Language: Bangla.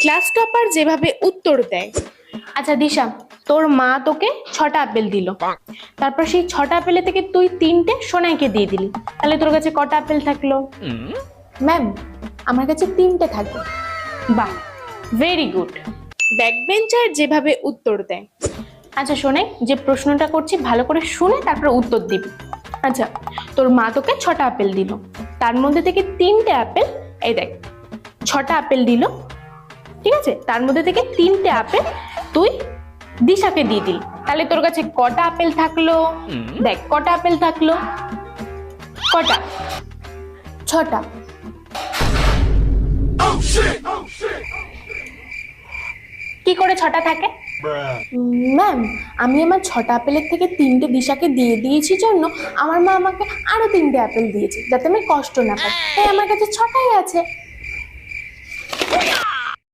ক্লাস টপার যেভাবে উত্তর দেয়। আচ্ছা দিশা, তোর মা তোকে 6টা আপেল দিল, তারপর সেই 6টা আপেলে থেকে তুই 3টে সোনাইকে দিয়ে দিলি, তাহলে তোর কাছে কটা আপেল থাকলো? ম্যাম, আমার কাছে 3টে থাকবে। বাহ, ভেরি গুড। ব্যাকবেঞ্চার যেভাবে উত্তর দেয়। আচ্ছা সোনাই, যে প্রশ্নটা করছি ভালো করে শুনে তারপর উত্তর দিবি। আচ্ছা, তোর মা তোকে 6টা আপেল দিল, তার মধ্যে থেকে 3টে আপেল, এই দেখ 6টা আপেল দিল, ঠিক আছে, তার মধ্যে থেকে 3টে আপেল তুই দিশাকে দিয়ে দিল, তাহলে তোর কাছে কটা আপেল থাকলো? দেখ কটা আপেল থাকলো, কটা? 6টা। কি করে 6টা থাকে? ম্যাম, আমি আমার 6টা আপেলের থেকে 3টে দিশাকে দিয়ে দিয়েছি জন্য আমার মা আমাকে আরো 3টে আপেল দিয়েছে, যাতে আমি কষ্ট না পাই, তাই আমার কাছে 6টাই আছে।